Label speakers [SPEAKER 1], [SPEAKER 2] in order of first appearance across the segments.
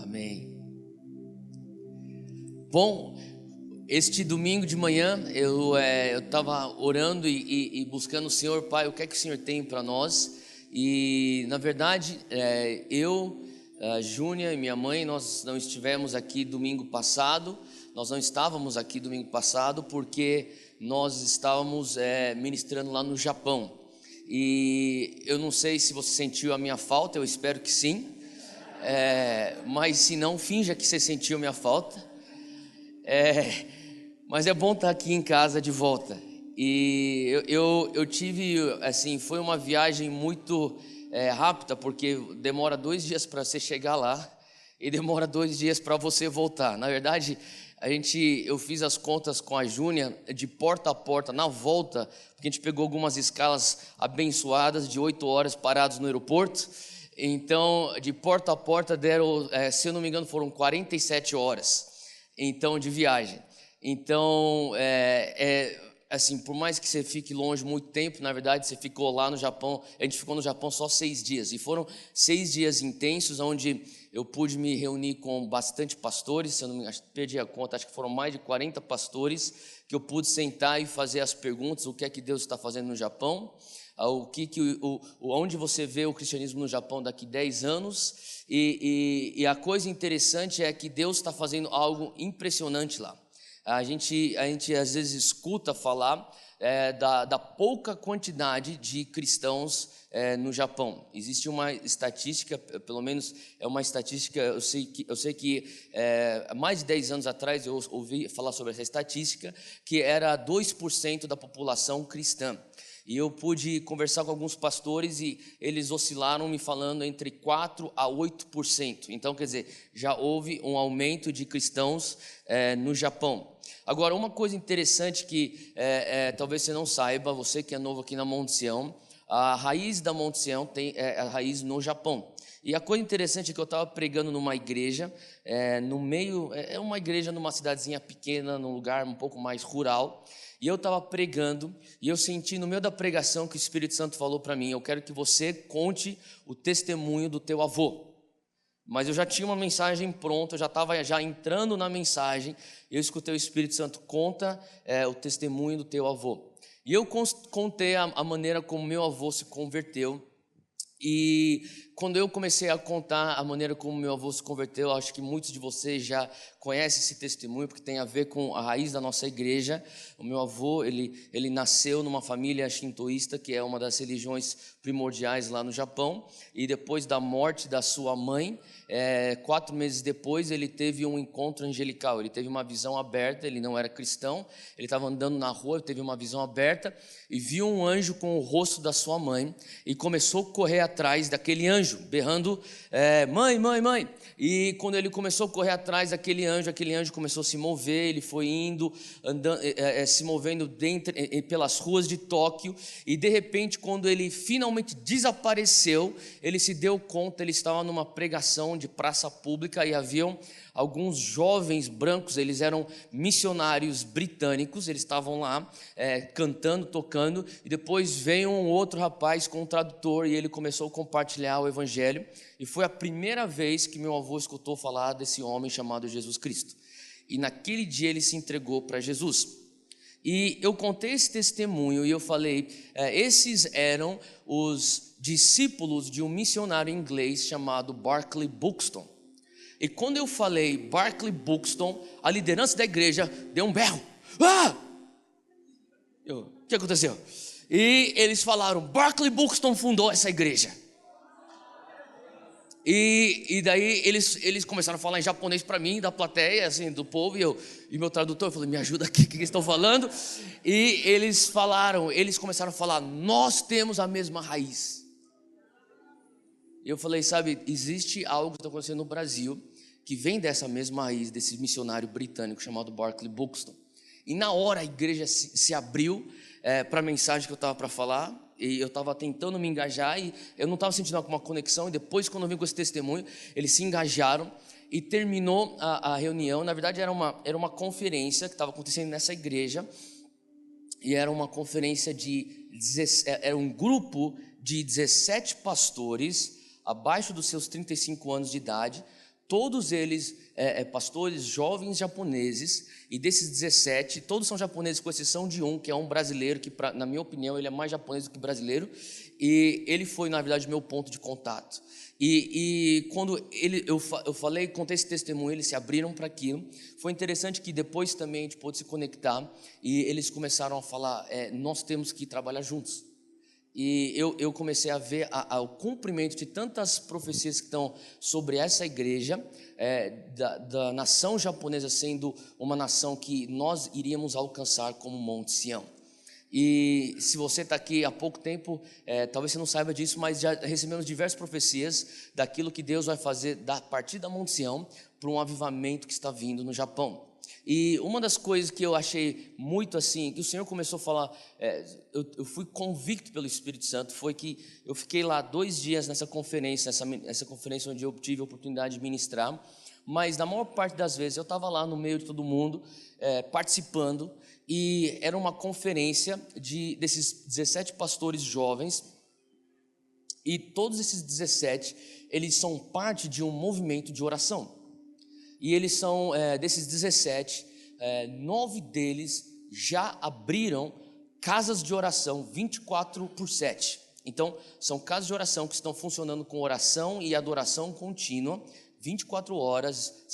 [SPEAKER 1] Amém. Bom, este domingo de manhã eu estava orando e buscando o Senhor. Pai, o que é que o Senhor tem para nós? E na verdade eu, a Júnia e minha mãe, nós não estivemos aqui domingo passado. Nós não estávamos aqui domingo passado porque nós estávamos ministrando lá no Japão. E eu não sei se você sentiu a minha falta, eu espero que sim. Mas se não, finja que você sentiu a minha falta. Mas é bom estar aqui em casa de volta. E eu tive, assim, foi uma viagem muito rápida, porque demora 2 dias para você chegar lá e demora 2 dias para você voltar. Na verdade, eu fiz as contas com a Júnia de porta a porta na volta, porque a gente pegou algumas escalas abençoadas de 8 horas parados no aeroporto. Então, de porta a porta deram, se eu não me engano, foram 47 horas então de viagem. Então, assim, por mais que você fique longe muito tempo, na verdade, você ficou lá no Japão, a gente ficou no Japão só 6 dias, e foram 6 dias intensos, onde eu pude me reunir com bastante pastores, se eu não me engano, perdi a conta, acho que foram mais de 40 pastores, que eu pude sentar e fazer as perguntas, o que é que Deus está fazendo no Japão, onde você vê o cristianismo no Japão daqui 10 anos, e a coisa interessante é que Deus está fazendo algo impressionante lá. A gente às vezes escuta falar da pouca quantidade de cristãos no Japão. Existe uma estatística, pelo menos é uma estatística, eu sei que há mais de 10 anos atrás eu ouvi falar sobre essa estatística, que era 2% da população cristã. E eu pude conversar com alguns pastores e eles oscilaram me falando entre 4% a 8%. Então, quer dizer, já houve um aumento de cristãos no Japão. Agora, uma coisa interessante que talvez você não saiba, você que é novo aqui na Monte Sião, a raiz da Monte Sião tem a raiz no Japão. E a coisa interessante é que eu estava pregando numa igreja, no meio, uma igreja numa cidadezinha pequena, num lugar um pouco mais rural. E eu estava pregando e eu senti no meio da pregação que o Espírito Santo falou para mim: eu quero que você conte o testemunho do teu avô. Mas eu já tinha uma mensagem pronta, eu já estava entrando na mensagem, e eu escutei o Espírito Santo: conta o testemunho do teu avô. E eu contei a maneira como meu avô se converteu. E quando eu comecei a contar a maneira como meu avô se converteu, acho que muitos de vocês já conhecem esse testemunho, porque tem a ver com a raiz da nossa igreja. O meu avô, ele nasceu numa família shintoísta, que é uma das religiões primordiais lá no Japão, e depois da morte da sua mãe, 4 meses depois, ele teve um encontro angelical, ele teve uma visão aberta. Ele não era cristão, ele estava andando na rua, teve uma visão aberta e viu um anjo com o rosto da sua mãe e começou a correr atrás daquele anjo, berrando: mãe, mãe, mãe. E quando ele começou a correr atrás daquele anjo começou a se mover. Ele foi indo, andando, se movendo pelas ruas de Tóquio, e de repente, quando ele finalmente desapareceu, ele se deu conta, ele estava numa pregação de praça pública e haviam alguns jovens brancos, eles eram missionários britânicos, eles estavam lá cantando, tocando, e depois veio um outro rapaz com um tradutor e ele começou a compartilhar o evangelho, e foi a primeira vez que meu avô escutou falar desse homem chamado Jesus Cristo, e naquele dia ele se entregou para Jesus. E eu contei esse testemunho e eu falei, esses eram os discípulos de um missionário inglês chamado Barclay Buxton. E quando eu falei Barclay Buxton, a liderança da igreja deu um berro. O que aconteceu? E eles falaram: Barclay Buxton fundou essa igreja. E daí eles começaram a falar em japonês para mim, da plateia, assim, do povo, e meu tradutor, eu falei: me ajuda aqui, o que eles estão falando? E eles começaram a falar: nós temos a mesma raiz. E eu falei: sabe, existe algo que está acontecendo no Brasil que vem dessa mesma raiz, desse missionário britânico chamado Barclay Buxton. E na hora a igreja se abriu para a mensagem que eu estava para falar, e eu estava tentando me engajar, e eu não estava sentindo alguma conexão, e depois, quando eu vim com esse testemunho, eles se engajaram, e terminou a reunião. Na verdade era uma conferência que estava acontecendo nessa igreja, e era uma conferência era um grupo de 17 pastores, abaixo dos seus 35 anos de idade, todos eles pastores jovens japoneses, e desses 17, todos são japoneses, com exceção de um, que é um brasileiro, que na minha opinião ele é mais japonês do que brasileiro, e ele foi, na verdade, meu ponto de contato. E quando eu falei, contei esse testemunho, eles se abriram para aquilo. Foi interessante que depois também a gente pôde se conectar, e eles começaram a falar, nós temos que trabalhar juntos. E eu comecei a ver o cumprimento de tantas profecias que estão sobre essa igreja, da nação japonesa sendo uma nação que nós iríamos alcançar como Monte Sião. E se você está aqui há pouco tempo, talvez você não saiba disso, mas já recebemos diversas profecias daquilo que Deus vai fazer a partir da Monte Sião para um avivamento que está vindo no Japão. E uma das coisas que eu achei muito assim, que o Senhor começou a falar, eu fui convicto pelo Espírito Santo, foi que eu fiquei lá 2 dias nessa conferência, essa conferência onde eu tive a oportunidade de ministrar, mas na maior parte das vezes eu estava lá no meio de todo mundo, participando, e era uma conferência desses 17 pastores jovens, e todos esses 17, eles são parte de um movimento de oração. E eles são, desses 17, 9 deles já abriram casas de oração 24/7. Então, são casas de oração que estão funcionando com oração e adoração contínua, 24 horas,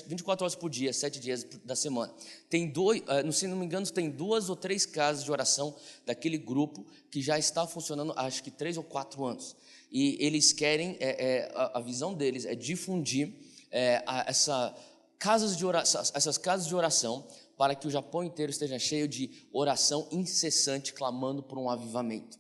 [SPEAKER 1] 24 horas por dia, 7 dias da semana. Tem se não me engano, tem 2 ou 3 casas de oração daquele grupo que já está funcionando, acho que 3 ou 4 anos. E eles querem, a visão deles é difundir essas casas de oração para que o Japão inteiro esteja cheio de oração incessante, clamando por um avivamento.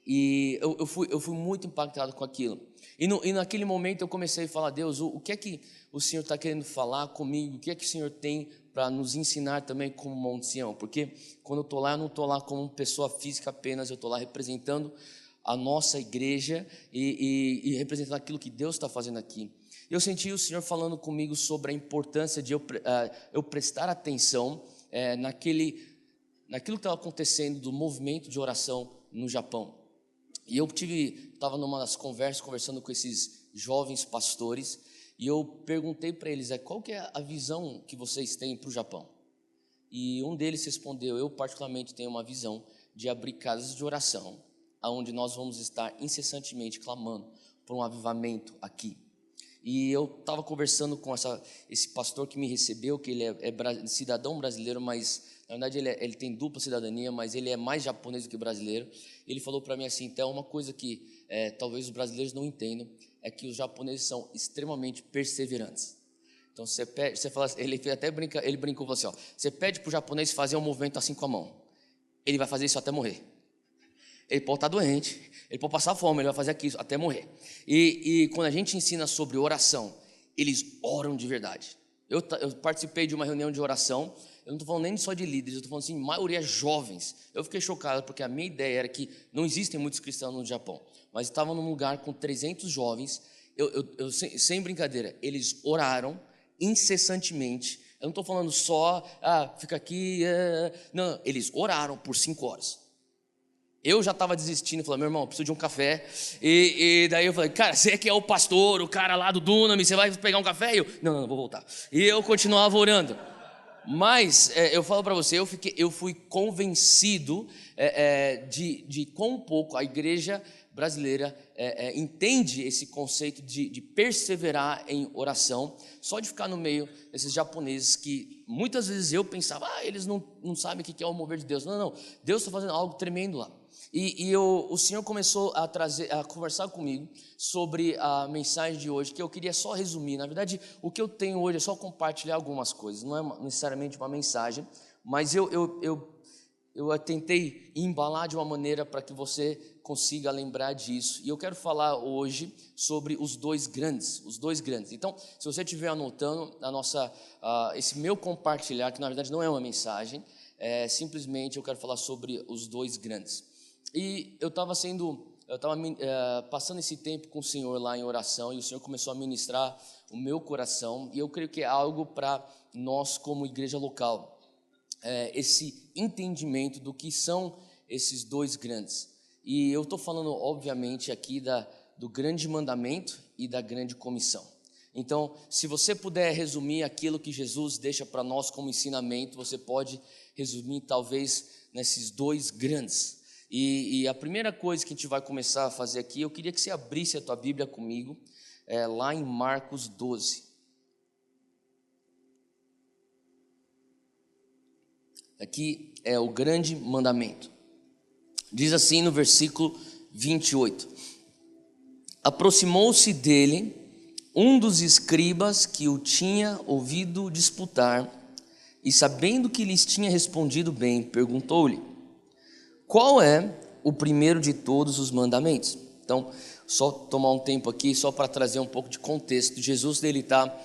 [SPEAKER 1] E eu fui muito impactado com aquilo. E naquele momento eu comecei a falar, Deus, o que é que o Senhor está querendo falar comigo? O que é que o Senhor tem para nos ensinar também como Monte Sião? Porque quando eu estou lá, eu não estou lá como pessoa física apenas, eu estou lá representando a nossa igreja e representando aquilo que Deus está fazendo aqui. Eu senti o Senhor falando comigo sobre a importância de eu prestar atenção naquilo que estava acontecendo do movimento de oração no Japão. E eu estava numa das conversas, conversando com esses jovens pastores, e eu perguntei para eles, qual que é a visão que vocês têm para o Japão? E um deles respondeu, eu particularmente tenho uma visão de abrir casas de oração, onde nós vamos estar incessantemente clamando por um avivamento aqui. E eu estava conversando com esse pastor que me recebeu, que ele é cidadão brasileiro, mas na verdade ele tem dupla cidadania, mas ele é mais japonês do que brasileiro. Ele falou para mim assim, então uma coisa que talvez os brasileiros não entendam, é que os japoneses são extremamente perseverantes. Então você fala, ele brincou, falou assim, você pede para o japonês fazer um movimento assim com a mão, ele vai fazer isso até morrer. Ele pode estar doente, ele pode passar fome, ele vai fazer aquilo até morrer. E quando a gente ensina sobre oração, eles oram de verdade. Eu participei de uma reunião de oração, eu não estou falando nem só de líderes, eu estou falando assim, maioria jovens. Eu fiquei chocado porque a minha ideia era que não existem muitos cristãos no Japão, mas estava num lugar com 300 jovens, sem brincadeira, eles oraram incessantemente. Eu não estou falando só, fica aqui, não, eles oraram por 5 horas. Eu já estava desistindo, falei, meu irmão, eu preciso de um café. E daí eu falei, cara, você que é o pastor, o cara lá do Dunami, você vai pegar um café? Não, vou voltar. E eu continuava orando. Mas eu falo para você, eu fui convencido de quão pouco a igreja brasileira entende esse conceito de perseverar em oração, só de ficar no meio desses japoneses que muitas vezes eu pensava, eles não sabem o que é o mover de Deus. Não, Deus está fazendo algo tremendo lá. E o Senhor começou a conversar comigo sobre a mensagem de hoje, que eu queria só resumir. Na verdade, o que eu tenho hoje é só compartilhar algumas coisas, não é necessariamente uma mensagem, mas eu tentei embalar de uma maneira para que você consiga lembrar disso. E eu quero falar hoje sobre os dois grandes. Então, se você estiver anotando esse meu compartilhar, que na verdade não é uma mensagem, simplesmente eu quero falar sobre os dois grandes. E eu estava passando esse tempo com o Senhor lá em oração, e o Senhor começou a ministrar o meu coração, e eu creio que é algo para nós como igreja local, esse entendimento do que são esses dois grandes. E eu estou falando obviamente aqui do grande mandamento e da grande comissão. Então, se você puder resumir aquilo que Jesus deixa para nós como ensinamento, você pode resumir talvez nesses dois grandes. E a primeira coisa que a gente vai começar a fazer aqui, eu queria que você abrisse a tua Bíblia comigo, lá em Marcos 12. Aqui é o grande mandamento. Diz assim no versículo 28. Aproximou-se dele um dos escribas que o tinha ouvido disputar, e sabendo que lhes tinha respondido bem, perguntou-lhe: qual é o primeiro de todos os mandamentos? Então, só tomar um tempo aqui, só para trazer um pouco de contexto. Jesus ele está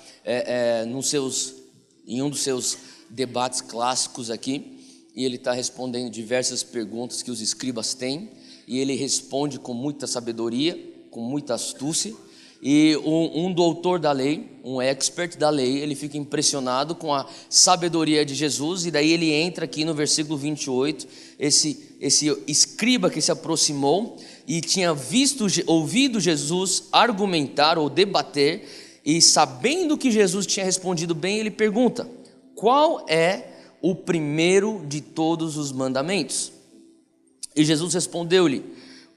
[SPEAKER 1] em um dos seus debates clássicos aqui, e ele está respondendo diversas perguntas que os escribas têm, e ele responde com muita sabedoria, com muita astúcia. E um doutor da lei, um expert da lei, ele fica impressionado com a sabedoria de Jesus, e daí ele entra aqui no versículo 28, esse escriba que se aproximou e tinha ouvido Jesus argumentar ou debater, e sabendo que Jesus tinha respondido bem, ele pergunta: qual é o primeiro de todos os mandamentos? E Jesus respondeu-lhe: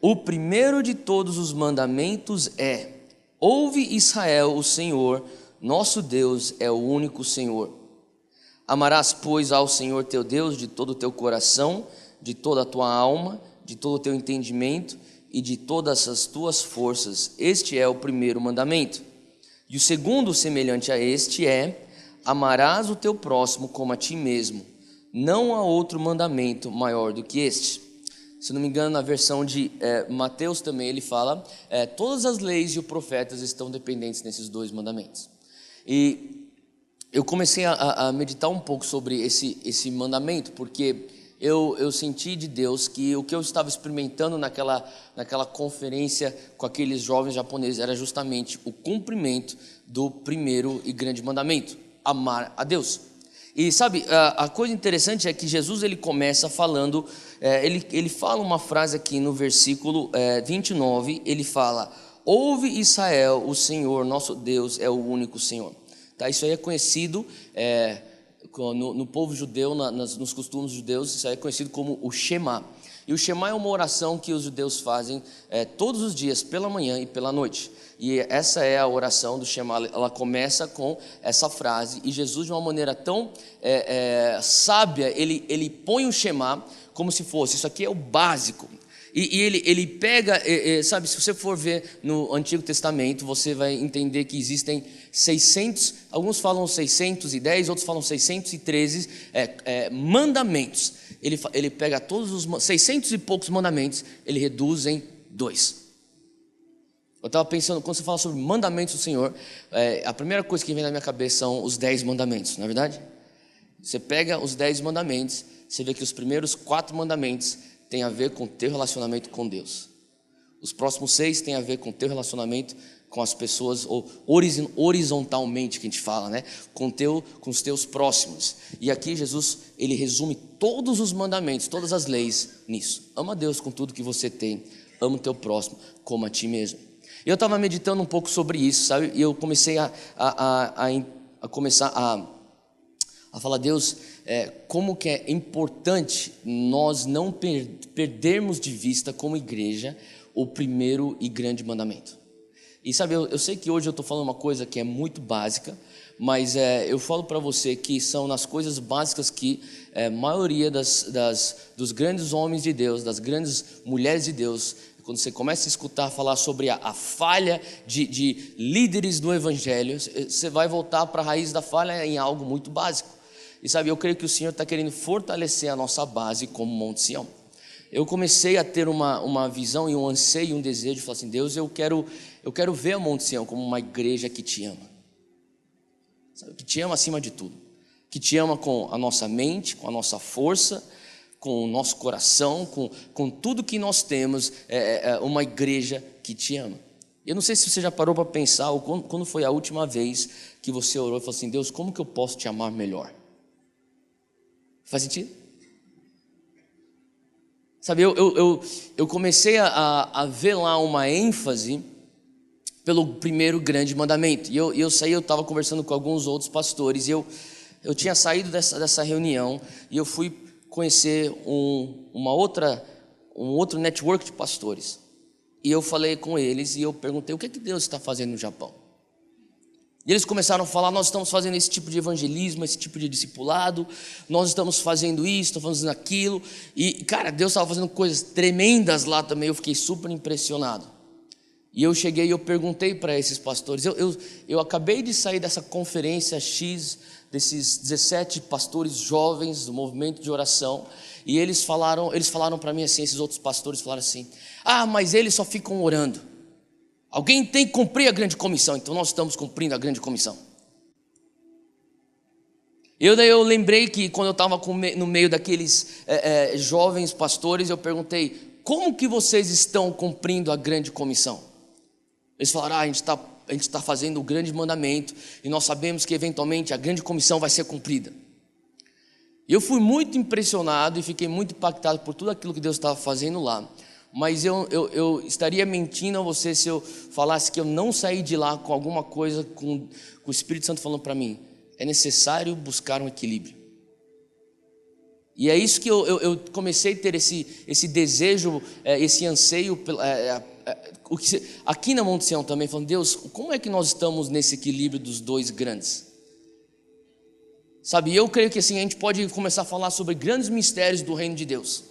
[SPEAKER 1] o primeiro de todos os mandamentos é: ouve, Israel, o Senhor, nosso Deus é o único Senhor. Amarás, pois, ao Senhor teu Deus de todo o teu coração, de toda a tua alma, de todo o teu entendimento e de todas as tuas forças. Este é o primeiro mandamento. E o segundo, semelhante a este, é: amarás o teu próximo como a ti mesmo. Não há outro mandamento maior do que este. Se não me engano, na versão de Mateus também ele fala, todas as leis e os profetas estão dependentes nesses dois mandamentos. E eu comecei a meditar um pouco sobre esse mandamento, porque eu senti de Deus que o que eu estava experimentando naquela conferência com aqueles jovens japoneses era justamente o cumprimento do primeiro e grande mandamento: amar a Deus. E sabe, a coisa interessante é que Jesus ele começa falando, ele fala uma frase aqui no versículo 29, ele fala: ouve, Israel, o Senhor nosso Deus é o único Senhor. Tá, isso aí é conhecido no povo judeu, nos costumes judeus, isso aí é conhecido como o Shema. E o Shema é uma oração que os judeus fazem todos os dias, pela manhã e pela noite. E essa é a oração do Shema, ela começa com essa frase, e Jesus de uma maneira tão sábia, ele põe o Shema como se fosse, isso aqui é o básico. E ele pega, sabe, se você for ver no Antigo Testamento, você vai entender que existem 600, alguns falam 610, outros falam 613 mandamentos. Ele pega todos os 600 e poucos mandamentos, ele reduz em 2. Eu estava pensando, quando você fala sobre mandamentos do Senhor, a primeira coisa que vem na minha cabeça são os 10 mandamentos, não é verdade? Você pega os 10 mandamentos, você vê que os primeiros 4 mandamentos têm a ver com o teu relacionamento com Deus. Os próximos 6 têm a ver com o teu relacionamento com as pessoas, ou horizontalmente que a gente fala, né? Com os teus próximos. E aqui Jesus, ele resume todos os mandamentos, todas as leis nisso. Ama a Deus com tudo que você tem, ama o teu próximo como a ti mesmo. Eu estava meditando um pouco sobre isso, sabe? E eu comecei a falar: Deus, como que é importante nós não perdermos de vista como igreja o primeiro e grande mandamento. E sabe, eu sei que hoje eu estou falando uma coisa que é muito básica, mas eu falo para você que são nas coisas básicas que a maioria dos grandes homens de Deus, das grandes mulheres de Deus, quando você começa a escutar falar sobre a falha de líderes do evangelho, você vai voltar para a raiz da falha em algo muito básico. E sabe, eu creio que o Senhor está querendo fortalecer a nossa base como Monte Sião. Eu comecei a ter uma visão e um anseio, um desejo de falar assim: Deus, eu quero ver a Monte Sião como uma igreja que te ama, sabe, que te ama acima de tudo, que te ama com a nossa mente, com a nossa força, com o nosso coração, com tudo que nós temos, uma igreja que te ama. Eu não sei se você já parou para pensar, ou quando foi a última vez que você orou e falou assim: Deus, como que eu posso te amar melhor? Faz sentido? Sabe, eu comecei a ver lá uma ênfase pelo primeiro grande mandamento. E eu saí, eu estava conversando com alguns outros pastores, e eu tinha saído dessa reunião, e eu fui conhecer um outro network de pastores. E eu falei com eles, e eu perguntei, o que Deus está fazendo no Japão? E eles começaram a falar, nós estamos fazendo esse tipo de evangelismo, esse tipo de discipulado, nós estamos fazendo isso, estamos fazendo aquilo. E, cara, Deus estava fazendo coisas tremendas lá também, eu fiquei super impressionado. E eu cheguei e eu perguntei para esses pastores, eu acabei de sair dessa conferência X, desses 17 pastores jovens do movimento de oração, e eles falaram para mim assim, esses outros pastores falaram assim, mas eles só ficam orando. Alguém tem que cumprir a grande comissão, então nós estamos cumprindo a grande comissão. Eu lembrei que quando eu estava no meio daqueles jovens pastores, eu perguntei, como que vocês estão cumprindo a grande comissão? Eles falaram, a gente está fazendo o grande mandamento, e nós sabemos que eventualmente a grande comissão vai ser cumprida. E eu fui muito impressionado e fiquei muito impactado por tudo aquilo que Deus estava fazendo lá. Mas eu estaria mentindo a você se eu falasse que eu não saí de lá com alguma coisa, com o Espírito Santo falando para mim, é necessário buscar um equilíbrio. E é isso que eu comecei a ter esse desejo, esse anseio, aqui na Monte Sião também, falando, Deus, como é que nós estamos nesse equilíbrio dos dois grandes? Sabe, eu creio que assim, a gente pode começar a falar sobre grandes mistérios do reino de Deus.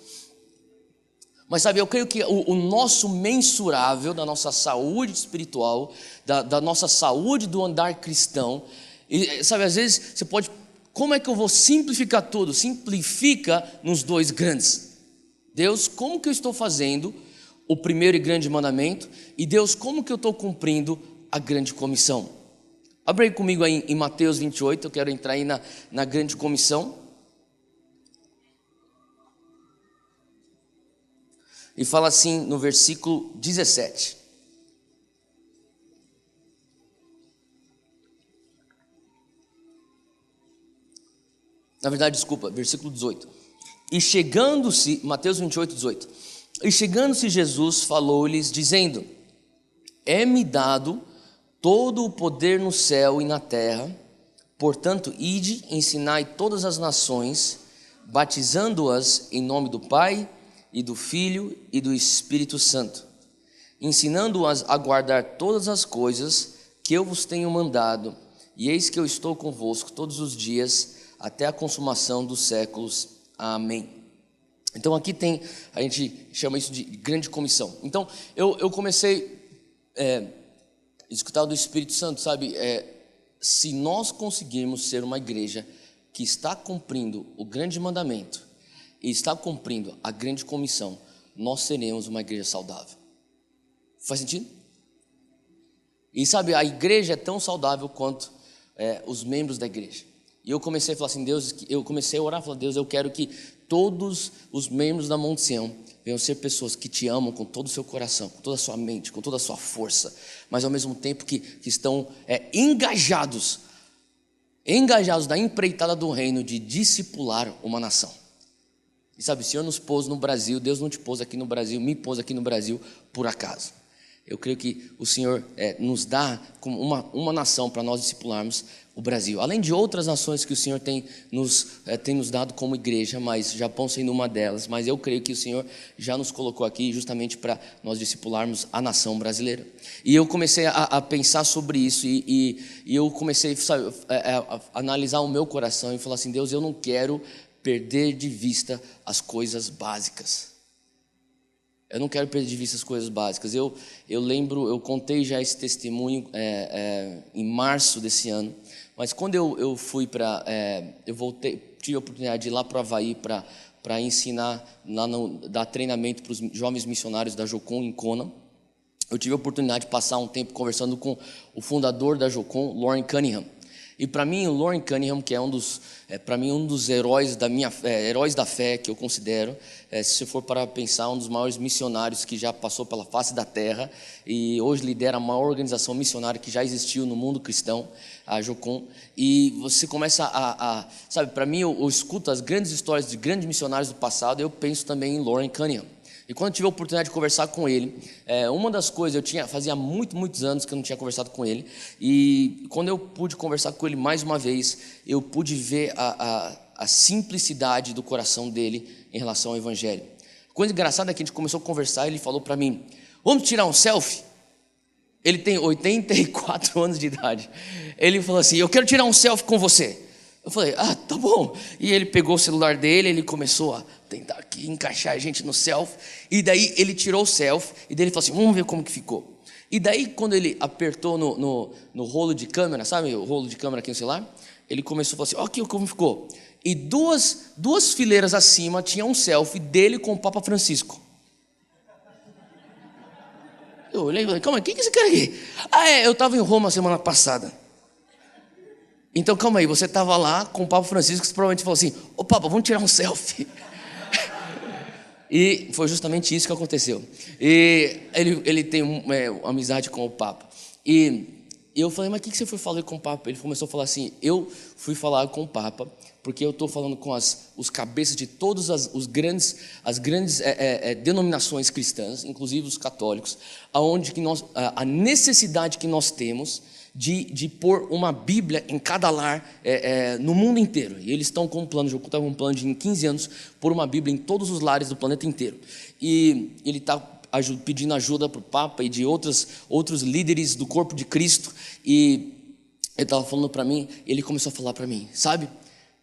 [SPEAKER 1] Mas sabe, eu creio que o nosso mensurável da nossa saúde espiritual, da nossa saúde do andar cristão, e, sabe, às vezes você pode, como é que eu vou simplificar tudo? Simplifica nos dois grandes. Deus, como que eu estou fazendo o primeiro e grande mandamento? E Deus, como que eu estou cumprindo a grande comissão? Abre aí comigo aí em Mateus 28, eu quero entrar aí na grande comissão. E fala assim no versículo 17. Na verdade, desculpa, versículo 18. E chegando-se, Mateus 28, 18. E chegando-se Jesus, falou-lhes, dizendo, é-me dado todo o poder no céu e na terra, portanto, ide, ensinai todas as nações, batizando-as em nome do Pai, e do Filho e do Espírito Santo, ensinando-as a guardar todas as coisas que eu vos tenho mandado, e eis que eu estou convosco todos os dias, até a consumação dos séculos. Amém. Então aqui a gente chama isso de grande comissão. Então eu comecei a escutar do Espírito Santo, sabe, se nós conseguirmos ser uma igreja que está cumprindo o grande mandamento, e está cumprindo a grande comissão, nós seremos uma igreja saudável. Faz sentido? E sabe, a igreja é tão saudável quanto os membros da igreja. E eu comecei a falar assim, Deus, eu comecei a orar, falar, Deus, eu quero que todos os membros da Monte Sião venham ser pessoas que te amam com todo o seu coração, com toda a sua mente, com toda a sua força, mas ao mesmo tempo que estão engajados na empreitada do reino de discipular uma nação. E sabe, o Senhor nos pôs no Brasil, Deus não te pôs aqui no Brasil, me pôs aqui no Brasil por acaso. Eu creio que o Senhor nos dá como uma nação para nós discipularmos o Brasil. Além de outras nações que o Senhor tem nos dado como igreja, mas Japão sendo uma delas. Mas eu creio que o Senhor já nos colocou aqui justamente para nós discipularmos a nação brasileira. E eu comecei a pensar sobre isso e eu comecei, sabe, a analisar o meu coração e falar assim, Deus, eu não quero perder de vista as coisas básicas. Eu não quero perder de vista as coisas básicas. Eu lembro, eu contei já esse testemunho em março desse ano, mas quando eu fui eu voltei, tive a oportunidade de ir lá para o Havaí para ensinar, dar treinamento para os jovens missionários da Jocum em Kona. Eu tive a oportunidade de passar um tempo conversando com o fundador da Jocum, Loren Cunningham. E para mim, o Loren Cunningham, que é um dos heróis heróis da fé que eu considero, se você for para pensar, um dos maiores missionários que já passou pela face da terra e hoje lidera a maior organização missionária que já existiu no mundo cristão, a Jocum. E você começa sabe, para mim, eu escuto as grandes histórias de grandes missionários do passado, eu penso também em Loren Cunningham. E quando eu tive a oportunidade de conversar com ele, uma das coisas, fazia muitos anos que eu não tinha conversado com ele, e quando eu pude conversar com ele mais uma vez, eu pude ver a simplicidade do coração dele em relação ao evangelho. Coisa engraçada é que a gente começou a conversar e ele falou para mim: vamos tirar um selfie? Ele tem 84 anos de idade. Ele falou assim: eu quero tirar um selfie com você. Eu falei: tá bom. E ele pegou o celular dele, ele começou a tentar aqui encaixar a gente no selfie. E daí ele tirou o selfie e daí ele falou assim: vamos ver como que ficou. E daí quando ele apertou no rolo de câmera, sabe o rolo de câmera aqui no celular? Ele começou a falar assim: ó, aqui como ficou. E duas fileiras acima tinha um selfie dele com o Papa Francisco. Eu olhei e falei: calma aí, quem que é esse cara aqui? Eu estava em Roma semana passada. Então calma aí, você estava lá com o Papa Francisco, você provavelmente falou assim: ô Papa, vamos tirar um selfie. E foi justamente isso que aconteceu. E ele tem uma amizade com o Papa. E eu falei: mas o que você foi falar com o Papa? Ele começou a falar assim: eu fui falar com o Papa porque eu estou falando com os cabeças de todas as grandes denominações cristãs, inclusive os católicos, aonde que a necessidade que nós temos de pôr uma Bíblia em cada lar no mundo inteiro. E eles estão com um plano, estavam com um plano de em 15 anos pôr uma Bíblia em todos os lares do planeta inteiro. E ele está pedindo ajuda para o Papa e de outros líderes do corpo de Cristo. E ele estava falando para mim, ele começou a falar para mim, sabe?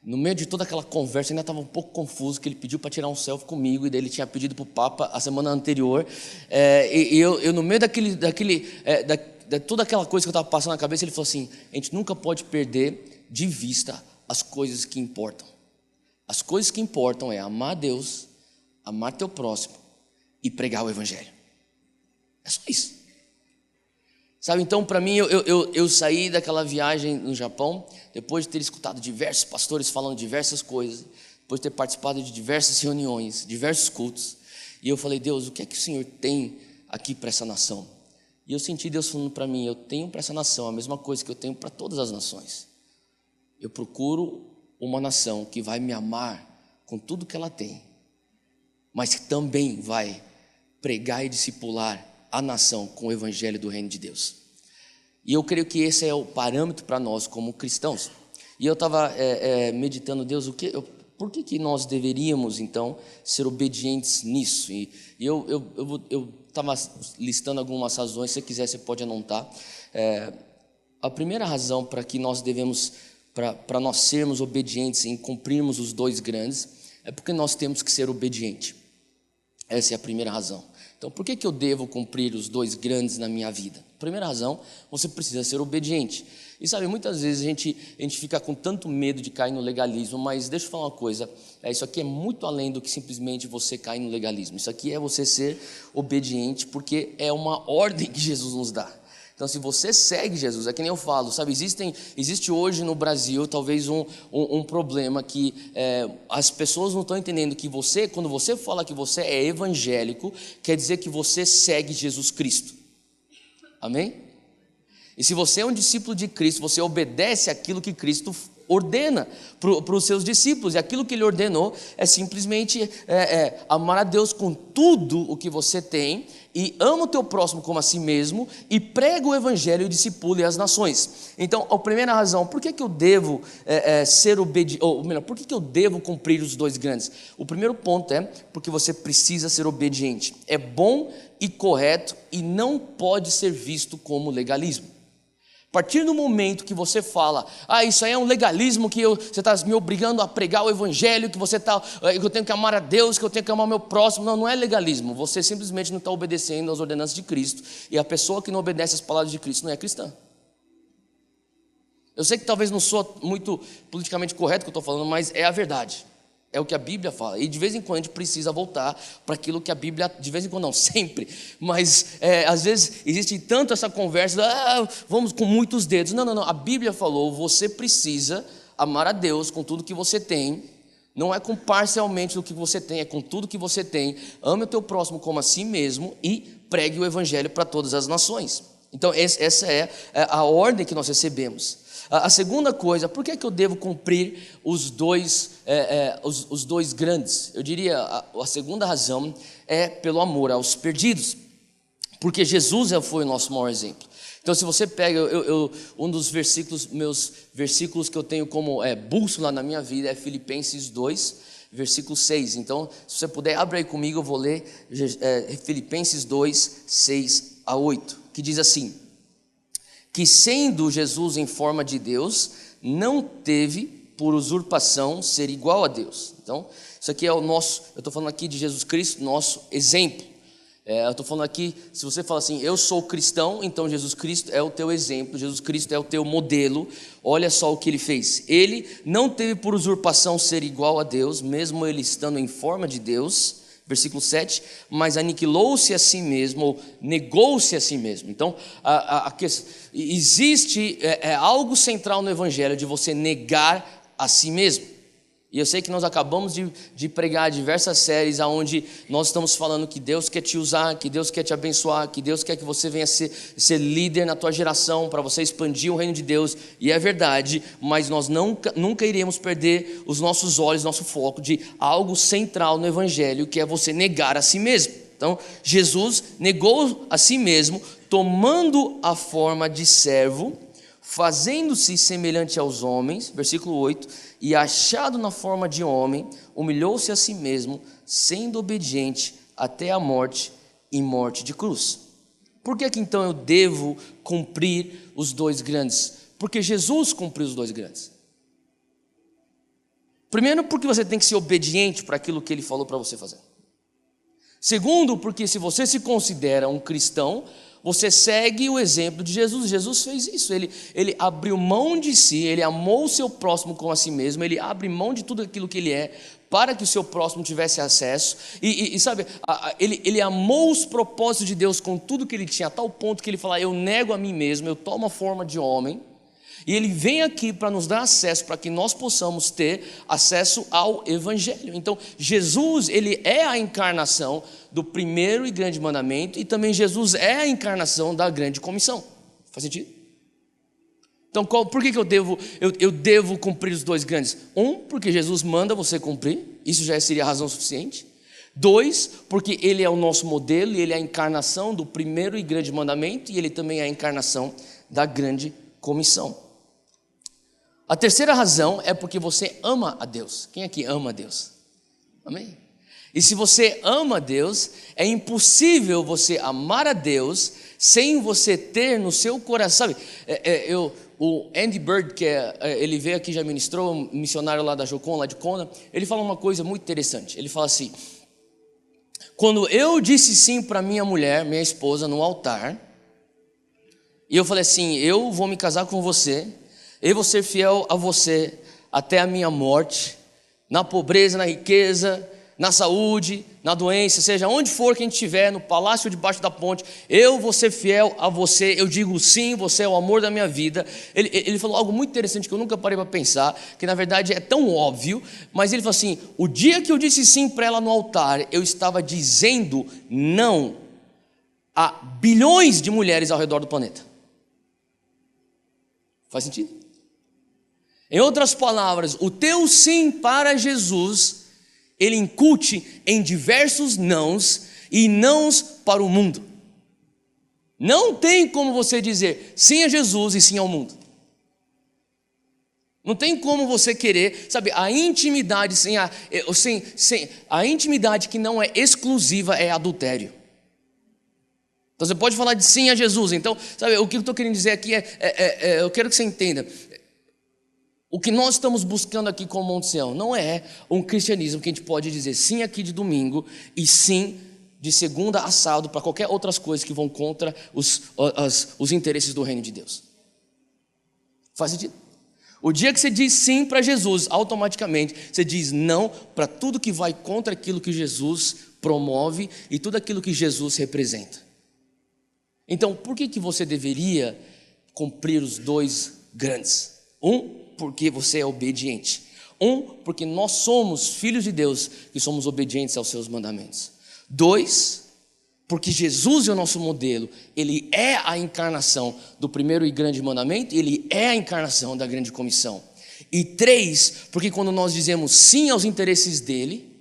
[SPEAKER 1] No meio de toda aquela conversa, ainda estava um pouco confuso, que ele pediu para tirar um selfie comigo, e daí ele tinha pedido para o Papa a semana anterior. E eu no meio de toda aquela coisa que eu estava passando na cabeça, ele falou assim: a gente nunca pode perder de vista as coisas que importam. As coisas que importam é amar a Deus, amar teu próximo e pregar o evangelho. É só isso. Sabe, então para mim, eu saí daquela viagem no Japão, depois de ter escutado diversos pastores falando diversas coisas, depois de ter participado de diversas reuniões, diversos cultos, e eu falei: Deus, o que é que o Senhor tem aqui para essa nação? E eu senti Deus falando para mim: eu tenho para essa nação a mesma coisa que eu tenho para todas as nações. Eu procuro uma nação que vai me amar com tudo que ela tem, mas que também vai pregar e discipular a nação com o evangelho do reino de Deus. E eu creio que esse é o parâmetro para nós como cristãos. E eu estava meditando: Deus, por que nós deveríamos então ser obedientes nisso? E eu estava listando algumas razões. Se você quiser, você pode anotar. A primeira razão para que nós devemos, para nós sermos obedientes em cumprirmos os dois grandes, é porque nós temos que ser obedientes. Essa é a primeira razão. Então, por que eu devo cumprir os dois grandes na minha vida? Primeira razão, você precisa ser obediente. E sabe, muitas vezes a gente fica com tanto medo de cair no legalismo, mas deixa eu falar uma coisa: isso aqui é muito além do que simplesmente você cair no legalismo. Isso aqui é você ser obediente, porque é uma ordem que Jesus nos dá. Então, se você segue Jesus, é que nem eu falo, sabe, existe hoje no Brasil talvez um problema que as pessoas não estão entendendo que quando você fala que você é evangélico, quer dizer que você segue Jesus Cristo. Amém? E se você é um discípulo de Cristo, você obedece aquilo que Cristo ordena para os seus discípulos, e aquilo que ele ordenou é simplesmente amar a Deus com tudo o que você tem, e ama o teu próximo como a si mesmo, e prega o evangelho e discipule as nações. Então, a primeira razão, por que eu devo ser obediente, ou melhor, por que eu devo cumprir os dois grandes? O primeiro ponto é porque você precisa ser obediente. É bom e correto e não pode ser visto como legalismo. A partir do momento que você fala: isso aí é um legalismo, que você está me obrigando a pregar o evangelho, que eu tenho que amar a Deus, que eu tenho que amar o meu próximo. Não é legalismo. Você simplesmente não está obedecendo às ordenanças de Cristo. E a pessoa que não obedece às palavras de Cristo não é cristã. Eu sei que talvez não sou muito politicamente correto o que eu estou falando, mas é a verdade. É o que a Bíblia fala. E de vez em quando a gente precisa voltar para aquilo que a Bíblia, de vez em quando não, sempre, mas às vezes existe tanto essa conversa, vamos com muitos dedos. Não, a Bíblia falou: você precisa amar a Deus com tudo que você tem. Não é com parcialmente do que você tem, é com tudo que você tem. Ame o teu próximo como a si mesmo e pregue o evangelho para todas as nações. Então essa é a ordem que nós recebemos. A segunda coisa, por que é que eu devo cumprir os dois grandes? Eu diria, a segunda razão é pelo amor aos perdidos, porque Jesus foi o nosso maior exemplo. Então, se você pega, um dos meus versículos que eu tenho como bússola na minha vida é Filipenses 2, versículo 6. Então, se você puder, abre aí comigo, eu vou ler Filipenses 2, 6 a 8, que diz assim: que sendo Jesus em forma de Deus, não teve por usurpação ser igual a Deus. Então, isso aqui é eu estou falando aqui de Jesus Cristo, nosso exemplo. Eu estou falando aqui, se você fala assim, eu sou cristão, então Jesus Cristo é o teu exemplo, Jesus Cristo é o teu modelo. Olha só o que ele fez. Ele não teve por usurpação ser igual a Deus, mesmo ele estando em forma de Deus, versículo 7, mas aniquilou-se a si mesmo, ou negou-se a si mesmo. Então, existe algo central no evangelho de você negar a si mesmo. E eu sei que nós acabamos de pregar diversas séries onde nós estamos falando que Deus quer te usar, que Deus quer te abençoar, que Deus quer que você venha ser líder na tua geração, para você expandir o reino de Deus. E é verdade, mas nós nunca iremos perder os nossos olhos, nosso foco de algo central no evangelho, que é você negar a si mesmo. Então, Jesus negou a si mesmo, tomando a forma de servo, fazendo-se semelhante aos homens, versículo 8, e achado na forma de homem, humilhou-se a si mesmo, sendo obediente até a morte e morte de cruz. Por que então eu devo cumprir os dois grandes? Porque Jesus cumpriu os dois grandes. Primeiro, porque você tem que ser obediente para aquilo que ele falou para você fazer. Segundo, porque se você se considera um cristão, você segue o exemplo de Jesus. Jesus fez isso, ele abriu mão de si, ele amou o seu próximo como a si mesmo, ele abre mão de tudo aquilo que ele é, para que o seu próximo tivesse acesso, e sabe, ele amou os propósitos de Deus com tudo que ele tinha, a tal ponto que ele fala, eu nego a mim mesmo, eu tomo a forma de homem, e ele vem aqui para nos dar acesso, para que nós possamos ter acesso ao evangelho. Então Jesus, ele é a encarnação do primeiro e grande mandamento, e também Jesus é a encarnação da grande comissão. Faz sentido? Então por que eu devo cumprir os dois grandes? Porque Jesus manda você cumprir, isso já seria razão suficiente. 2, porque ele é o nosso modelo, e ele é a encarnação do primeiro e grande mandamento, e ele também é a encarnação da grande comissão. A terceira razão é porque você ama a Deus. Quem aqui ama a Deus? Amém? E se você ama a Deus, é impossível você amar a Deus sem você ter no seu coração. Sabe, o Andy Bird, ele veio aqui, já ministrou, um missionário lá da Jocon, lá de Kona, ele fala uma coisa muito interessante. Ele fala assim: quando eu disse sim para minha mulher, minha esposa, no altar, e eu falei assim, eu vou me casar com você, eu vou ser fiel a você até a minha morte, na pobreza, na riqueza, na saúde, na doença, seja onde for que a gente estiver, no palácio ou debaixo da ponte, eu vou ser fiel a você, eu digo sim, você é o amor da minha vida. Ele falou algo muito interessante que eu nunca parei para pensar, que na verdade é tão óbvio, mas ele falou assim, o dia que eu disse sim para ela no altar, eu estava dizendo não a bilhões de mulheres ao redor do planeta. Faz sentido? Em outras palavras, o teu sim para Jesus, ele incute em diversos nãos e nãos para o mundo. Não tem como você dizer sim a Jesus e sim ao mundo. Não tem como você querer, sabe, a intimidade a intimidade que não é exclusiva é adultério. Então você pode falar de sim a Jesus. Então, sabe, o que eu estou querendo dizer aqui eu quero que você entenda. O que nós estamos buscando aqui com o Monte Sião não é um cristianismo que a gente pode dizer sim aqui de domingo e sim de segunda a sábado para qualquer outras coisas que vão contra os interesses do reino de Deus. Faz sentido? O dia que você diz sim para Jesus, automaticamente você diz não para tudo que vai contra aquilo que Jesus promove e tudo aquilo que Jesus representa. Então, por que você deveria cumprir os dois grandes? Porque você é obediente. Porque nós somos filhos de Deus que somos obedientes aos seus mandamentos. 2, Porque Jesus é o nosso modelo, Ele é a encarnação do primeiro e grande mandamento, Ele é a encarnação da grande comissão. E 3, porque quando nós dizemos sim aos interesses dEle,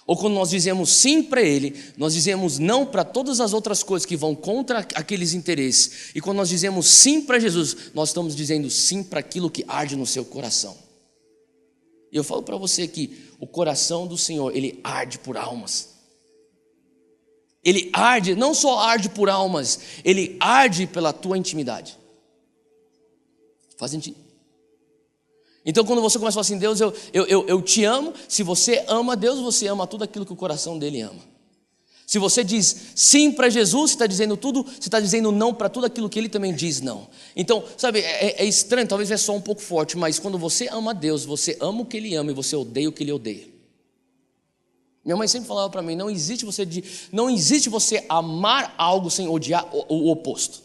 [SPEAKER 1] ou quando nós dizemos sim para Ele, nós dizemos não para todas as outras coisas que vão contra aqueles interesses. E quando nós dizemos sim para Jesus, nós estamos dizendo sim para aquilo que arde no seu coração. E eu falo para você que o coração do Senhor, Ele arde por almas. Ele arde, não só arde por almas, Ele arde pela tua intimidade. Faz sentido? Então quando você começa a falar assim, Deus, eu te amo. Se você ama Deus, você ama tudo aquilo que o coração dele ama. Se você diz sim para Jesus, você está dizendo tudo, você está dizendo não para tudo aquilo que Ele também diz não. Então, sabe, é estranho, talvez é só um pouco forte, mas quando você ama Deus, você ama o que Ele ama e você odeia o que Ele odeia. Minha mãe sempre falava para mim, não existe você amar algo sem odiar o oposto.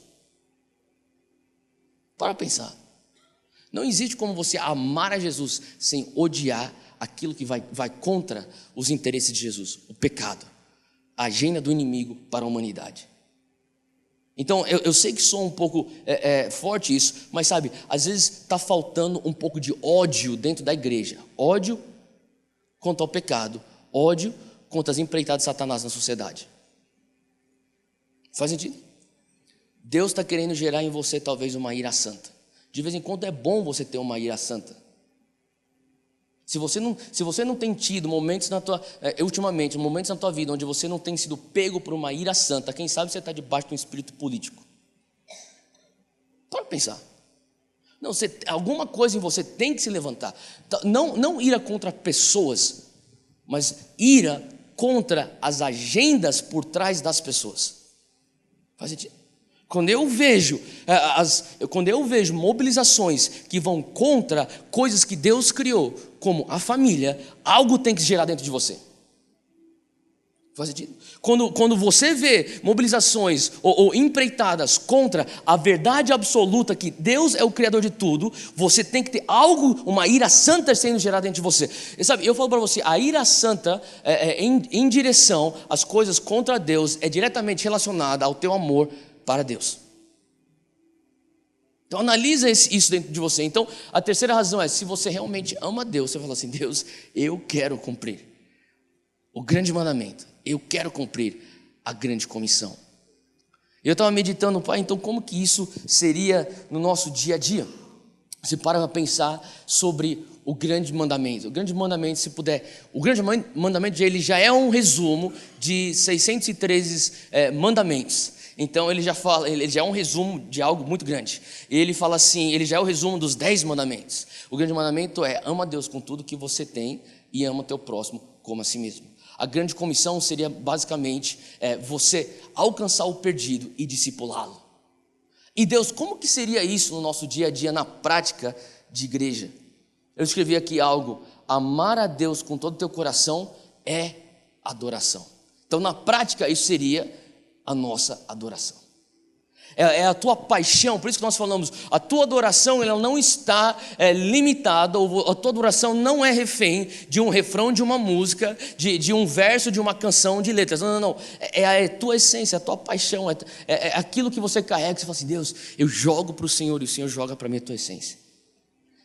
[SPEAKER 1] Para pensar. Não existe como você amar a Jesus sem odiar aquilo que vai contra os interesses de Jesus, o pecado, a agenda do inimigo para a humanidade. Então, eu sei que sou um pouco forte isso, mas sabe, às vezes está faltando um pouco de ódio dentro da igreja. Ódio quanto ao pecado, ódio contra as empreitadas de Satanás na sociedade. Faz sentido? Deus está querendo gerar em você talvez uma ira santa. De vez em quando é bom você ter uma ira santa. Se você não tem tido momentos ultimamente, momentos na tua vida onde você não tem sido pego por uma ira santa, quem sabe você está debaixo de um espírito político. Pode pensar. Não, alguma coisa em você tem que se levantar. Não ira contra pessoas, mas ira contra as agendas por trás das pessoas. Faz sentido? Quando eu vejo mobilizações que vão contra coisas que Deus criou, como a família, algo tem que se gerar dentro de você. Faz sentido? Quando você vê mobilizações ou empreitadas contra a verdade absoluta que Deus é o Criador de tudo, você tem que ter algo, uma ira santa sendo gerada dentro de você. E sabe, eu falo para você, a ira santa em direção às coisas contra Deus é diretamente relacionada ao teu amor para Deus. Então analisa isso dentro de você. Então a terceira razão é, se você realmente ama Deus, você fala assim, Deus, eu quero cumprir o grande mandamento, eu quero cumprir a grande comissão. Eu estava meditando, pai, então como que isso seria no nosso dia a dia? Você para pensar sobre o grande mandamento. O grande mandamento, se puder, o grande mandamento ele já é um resumo de 613 mandamentos. Então ele já é um resumo de algo muito grande. Ele fala assim, ele já é o resumo dos 10 mandamentos. O grande mandamento é, ama a Deus com tudo que você tem e ama teu próximo como a si mesmo. A grande comissão seria basicamente você alcançar o perdido e discipulá-lo. E Deus, como que seria isso no nosso dia a dia, na prática de igreja? Eu escrevi aqui algo, amar a Deus com todo o teu coração é adoração. Então na prática isso seria a nossa adoração. É a tua paixão, por isso que nós falamos, a tua adoração ela não está limitada, ou a tua adoração não é refém de um refrão de uma música, de um verso de uma canção de letras. Não. É a tua essência, a tua paixão, é aquilo que você carrega, que você fala assim, Deus, eu jogo para o Senhor e o Senhor joga para mim a tua essência.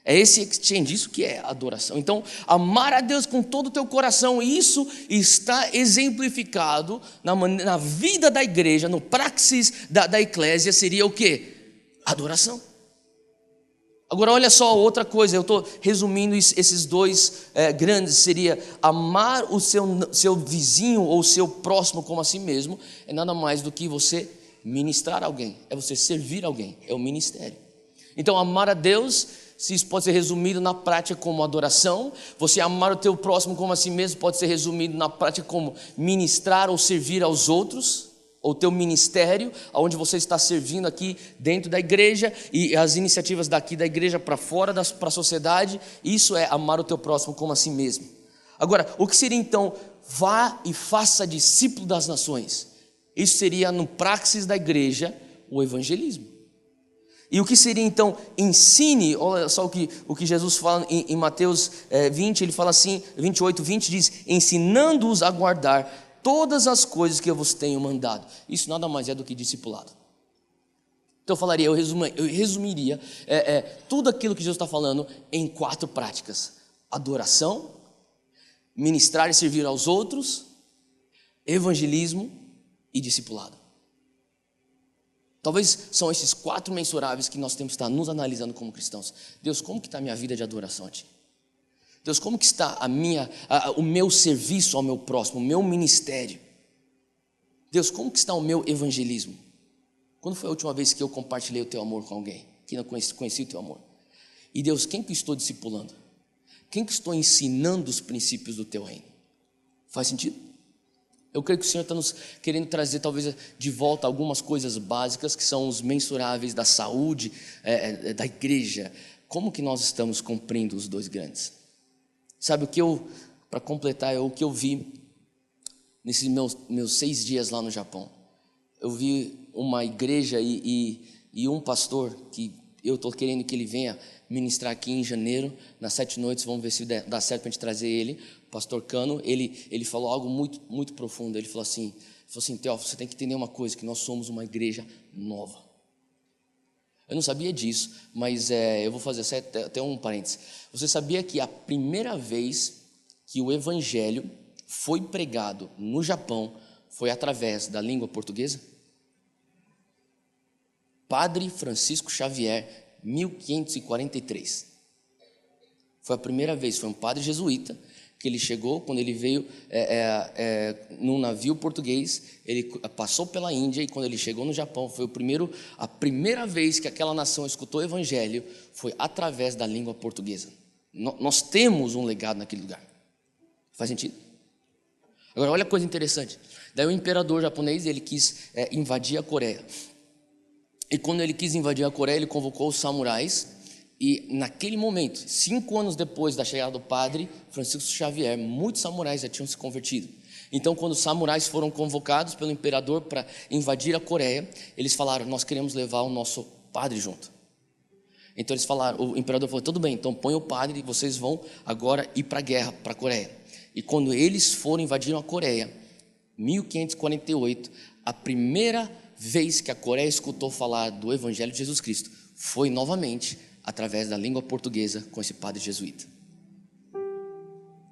[SPEAKER 1] É esse exchange, isso que é adoração. Então, amar a Deus com todo o teu coração, isso está exemplificado na vida da igreja, no praxis da eclésia, seria o quê? Adoração. Agora, olha só outra coisa, eu estou resumindo esses dois grandes, seria amar o seu vizinho ou o seu próximo como a si mesmo, é nada mais do que você ministrar alguém, é você servir alguém, é o ministério. Então, amar a Deus, se isso pode ser resumido na prática como adoração, você amar o teu próximo como a si mesmo pode ser resumido na prática como ministrar ou servir aos outros, ou teu ministério, onde você está servindo aqui dentro da igreja e as iniciativas daqui da igreja para fora para a sociedade, isso é amar o teu próximo como a si mesmo. Agora, o que seria então, vá e faça discípulo das nações? Isso seria no praxis da igreja, o evangelismo. E o que seria então, ensine, olha só o que Jesus fala em Mateus 20, ele fala assim, 28, 20 diz, ensinando-os a guardar todas as coisas que eu vos tenho mandado. Isso nada mais é do que discipulado. Então eu resumiria tudo aquilo que Jesus está falando em 4 práticas: adoração, ministrar e servir aos outros, evangelismo e discipulado. Talvez são esses 4 mensuráveis que nós temos que estar nos analisando como cristãos. Deus, como que está a minha vida de adoração a Ti? Deus, como que está o meu serviço ao meu próximo, o meu ministério? Deus, como que está o meu evangelismo? Quando foi a última vez que eu compartilhei o Teu amor com alguém que não conhecia o Teu amor? E Deus, quem que estou discipulando? Quem que estou ensinando os princípios do Teu reino? Faz sentido? Eu creio que o Senhor está nos querendo trazer talvez de volta algumas coisas básicas que são os mensuráveis da saúde da igreja. Como que nós estamos cumprindo os 2 grandes? Sabe, para completar, o que eu vi nesses meus 6 dias lá no Japão. Eu vi uma igreja e um pastor que eu estou querendo que ele venha ministrar aqui em janeiro, nas 7 noites, vamos ver se dá certo para a gente trazer ele, o pastor Cano. Ele falou algo muito, muito profundo. Ele falou assim, Teófilo, você tem que entender uma coisa, que nós somos uma igreja nova. Eu não sabia disso, mas eu vou fazer até um parênteses. Você sabia que a primeira vez que o evangelho foi pregado no Japão foi através da língua portuguesa? Padre Francisco Xavier, 1543. Foi a primeira vez, foi um padre jesuíta que ele chegou, quando ele veio num navio português, ele passou pela Índia, e quando ele chegou no Japão, foi a primeira vez que aquela nação escutou o evangelho, foi através da língua portuguesa. Nós temos um legado naquele lugar. Faz sentido? Agora, olha a coisa interessante. Daí o imperador japonês, ele quis invadir a Coreia. E quando ele quis invadir a Coreia, ele convocou os samurais. E naquele momento, 5 anos depois da chegada do padre Francisco Xavier, muitos samurais já tinham se convertido. Então, quando os samurais foram convocados pelo imperador para invadir a Coreia, eles falaram: nós queremos levar o nosso padre junto. Então eles falaram, o imperador falou: tudo bem, então põe o padre e vocês vão agora ir para a guerra, para a Coreia. E quando eles foram invadir a Coreia, 1548, a primeira vez que a Coreia escutou falar do evangelho de Jesus Cristo foi novamente através da língua portuguesa com esse padre jesuíta.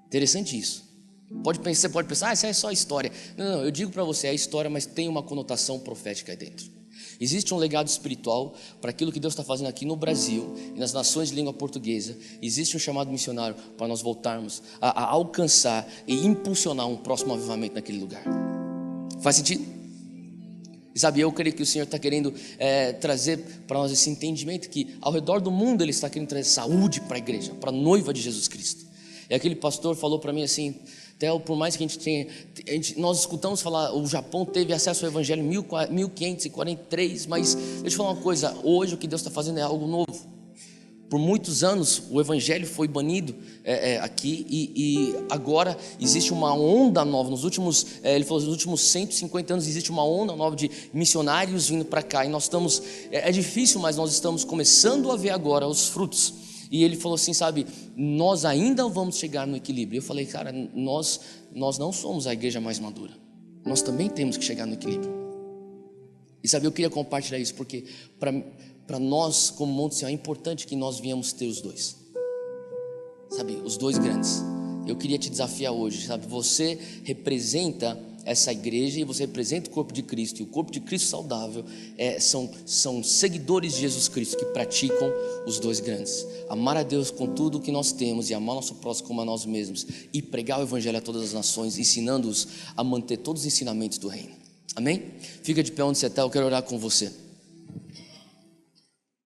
[SPEAKER 1] Interessante isso. Você pode pensar, isso é só história. Não, eu digo para você, é história, mas tem uma conotação profética aí dentro. Existe um legado espiritual para aquilo que Deus está fazendo aqui no Brasil e nas nações de língua portuguesa. Existe um chamado missionário para nós voltarmos a alcançar e impulsionar um próximo avivamento naquele lugar. Faz sentido? Sabe, eu creio que o Senhor está querendo trazer para nós esse entendimento que ao redor do mundo Ele está querendo trazer saúde para a igreja, para a noiva de Jesus Cristo. E aquele pastor falou para mim assim: Theo, por mais que nós escutamos falar, o Japão teve acesso ao evangelho em 1543, mas deixa eu falar uma coisa, hoje o que Deus está fazendo é algo novo. Por muitos anos o evangelho foi banido aqui e agora existe uma onda nova. Ele falou, nos últimos 150 anos existe uma onda nova de missionários vindo para cá. E nós estamos, é difícil, mas nós estamos começando a ver agora os frutos. E ele falou assim, sabe, nós ainda vamos chegar no equilíbrio. Eu falei, cara, nós não somos a igreja mais madura. Nós também temos que chegar no equilíbrio. E sabe, eu queria compartilhar isso porque para nós, como Monte Sião, é importante que nós venhamos ter os dois. Sabe, os 2 grandes. Eu queria te desafiar hoje, sabe, você representa essa igreja e você representa o corpo de Cristo. E o corpo de Cristo saudável são seguidores de Jesus Cristo que praticam os 2 grandes. Amar a Deus com tudo o que nós temos e amar nosso próximo como a nós mesmos. E pregar o evangelho a todas as nações, ensinando-os a manter todos os ensinamentos do reino. Amém? Fica de pé onde você está, eu quero orar com você.